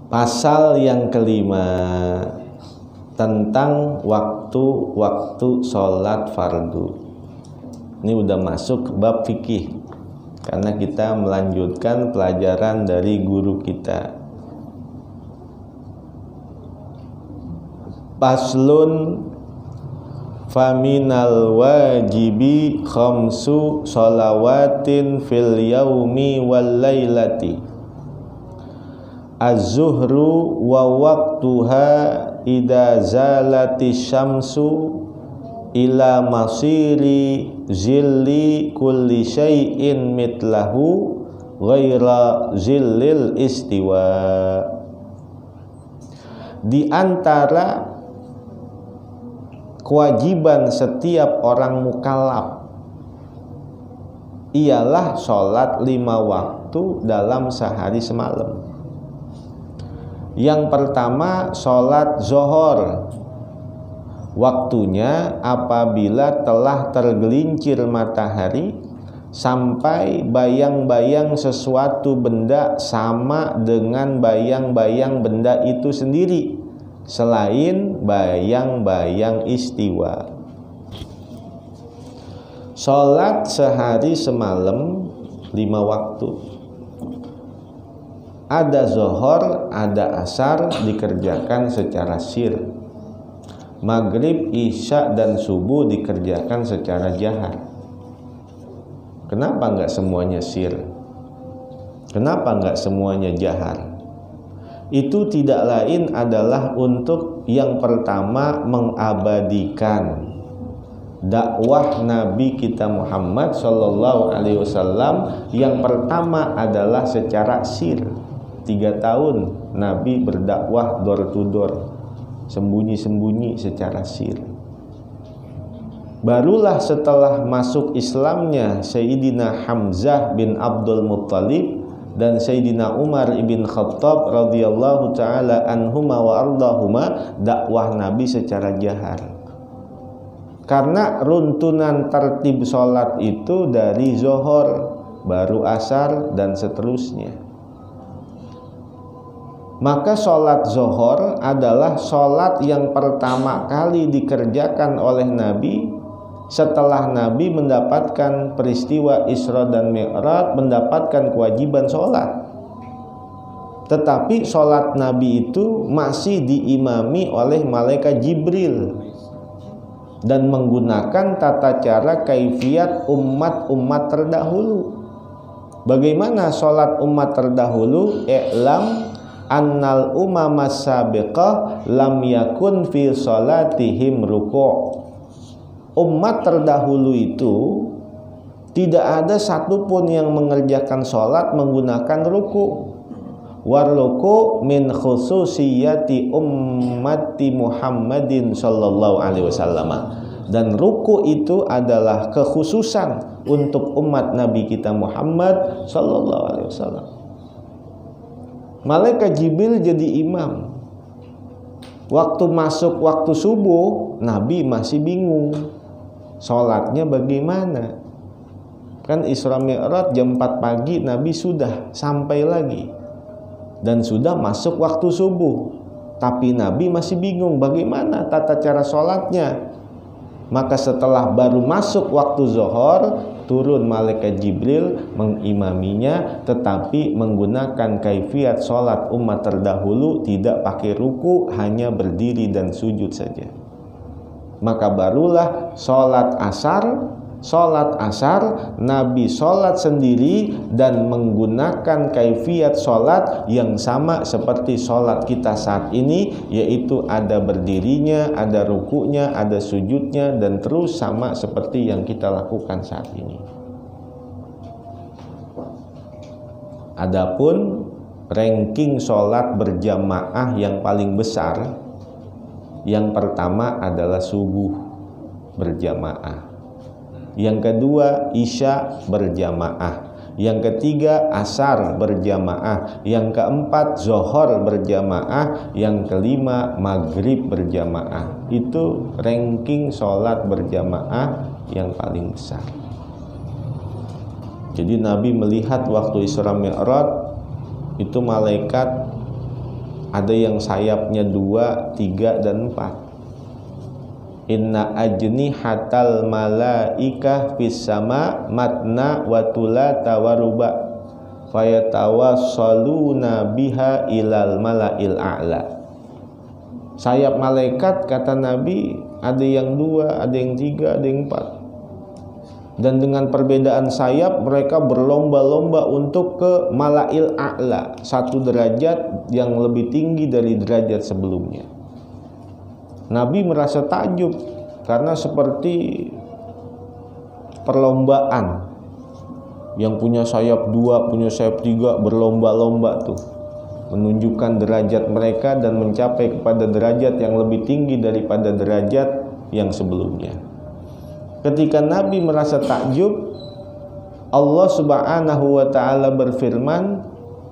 Pasal yang kelima tentang waktu-waktu sholat fardu. Ini udah masuk bab fikih karena kita melanjutkan pelajaran dari guru kita. Paslun faminal wajibi khamsu sholawatin fil yaumi wal lailati az-zuhru wa waqtuha idza zalati syamsu ila masiri zilli kulli syai'in mitlahu ghaira zillil istiwa. Di antara kewajiban setiap orang mukallaf ialah sholat 5 waktu dalam sehari semalam. Yang pertama sholat zuhur, waktunya apabila telah tergelincir matahari sampai bayang-bayang sesuatu benda sama dengan bayang-bayang benda itu sendiri selain bayang-bayang istiwa. Sholat sehari semalam 5 waktu. Ada zuhur, ada asar dikerjakan secara sir. Maghrib, isya, dan subuh dikerjakan secara jahar. Kenapa enggak semuanya sir? Kenapa enggak semuanya jahar? Itu tidak lain adalah untuk yang pertama mengabadikan dakwah Nabi kita Muhammad Sallallahu Alaihi Wasallam. Yang pertama adalah secara sir. 3 tahun Nabi berdakwah door to door, sembunyi-sembunyi secara sir. Barulah setelah masuk Islamnya Sayyidina Hamzah bin Abdul Muttalib dan Sayyidina Umar ibn Khattab radhiyallahu ta'ala anhuma wa ardahuma, dakwah Nabi secara jahar. Karena runtunan tertib sholat itu dari zuhur, baru asar, dan seterusnya. Maka sholat zuhur adalah sholat yang pertama kali dikerjakan oleh Nabi setelah Nabi mendapatkan peristiwa Isra dan Mi'raj, mendapatkan kewajiban sholat. Tetapi sholat Nabi itu masih diimami oleh malaikat Jibril dan menggunakan tata cara kaifiat umat-umat terdahulu. Bagaimana sholat umat terdahulu? I'lam annal umama sabiqah lam yakun fi sholatihim ruku'. Umat terdahulu itu tidak ada satupun yang mengerjakan sholat menggunakan ruku'. War ruku' min khususiyati ummati Muhammadin sallallahu alaihi wasallam. Dan ruku' itu adalah kekhususan untuk umat Nabi kita Muhammad sallallahu alaihi wasallam. Malaikat Jibril jadi imam. Waktu masuk waktu subuh, Nabi masih bingung sholatnya bagaimana. Kan Isra Mi'raj jam 4 pagi Nabi sudah sampai lagi dan sudah masuk waktu subuh, tapi Nabi masih bingung bagaimana tata cara sholatnya. Maka setelah baru masuk waktu zuhur, turun malaikat Jibril mengimaminya, tetapi menggunakan kaifiat sholat umat terdahulu, tidak pakai ruku, hanya berdiri dan sujud saja. Maka barulah sholat asar Nabi sholat sendiri dan menggunakan kaifiat sholat yang sama seperti sholat kita saat ini, yaitu ada berdirinya, ada rukunya, ada sujudnya, dan terus sama seperti yang kita lakukan saat ini. Adapun ranking sholat berjamaah yang paling besar, yang pertama adalah subuh berjamaah, yang kedua isya berjamaah, yang ketiga asar berjamaah, yang keempat zuhur berjamaah, yang kelima maghrib berjamaah. Itu ranking sholat berjamaah yang paling besar. Jadi Nabi melihat waktu Isra Mi'raj itu malaikat ada yang sayapnya 2, 3, dan 4. Inna ajnihatal malaikah fis sama matna wa thulatha wa ruba fayatawassaluna biha ilal malail a'la. Sayap malaikat kata Nabi ada yang 2, ada yang 3, ada yang 4. Dan dengan perbedaan sayap mereka berlomba-lomba untuk ke malail a'la, satu derajat yang lebih tinggi dari derajat sebelumnya. Nabi merasa takjub karena seperti perlombaan, yang punya sayap 2, punya sayap 3 berlomba-lomba tuh menunjukkan derajat mereka dan mencapai kepada derajat yang lebih tinggi daripada derajat yang sebelumnya. Ketika Nabi merasa takjub, Allah Subhanahu wa taala berfirman,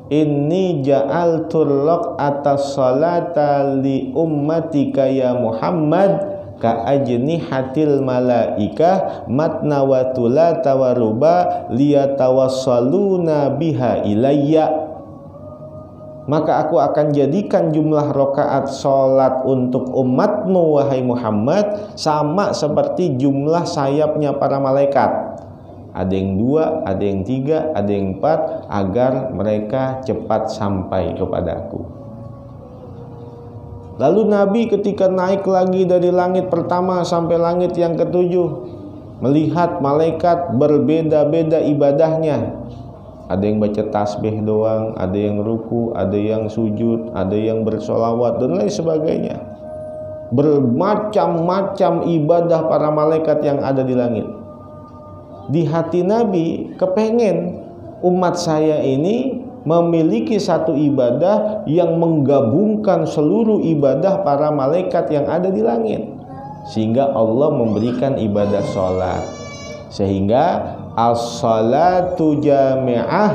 Inni ja'altur atas salata li ummatika ya Muhammad ka ajnihatil malaikah matna wa thulatha wa ruba liyatawassaluna biha ilayya. Maka aku akan jadikan jumlah rakaat salat untuk umatmu wahai Muhammad sama seperti jumlah sayapnya para malaikat. Ada yang 2, ada yang 3, ada yang 4, agar mereka cepat sampai kepadaku. Lalu Nabi ketika naik lagi dari langit pertama sampai langit yang ke-7, melihat malaikat berbeda-beda ibadahnya. Ada yang baca tasbih doang, ada yang ruku, ada yang sujud, ada yang bersolawat dan lain sebagainya. Bermacam-macam ibadah para malaikat yang ada di langit. Di hati Nabi kepengen umat saya ini memiliki satu ibadah yang menggabungkan seluruh ibadah para malaikat yang ada di langit, sehingga Allah memberikan ibadah sholat, sehingga as-salatu jami'ah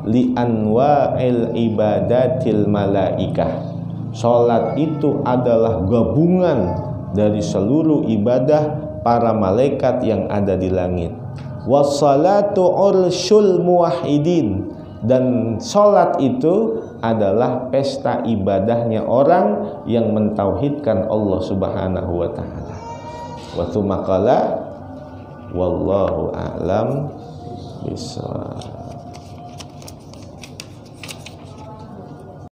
li anwa'il ibadatil malaikah. Sholat itu adalah gabungan dari seluruh ibadah para malaikat yang ada di langit. Wassalatu ursyul muwahhidin, dan sholat itu adalah pesta ibadahnya orang yang mentauhidkan Allah Subhanahu wa taala. Wa tsumma qala wallahu a'lam bishawab.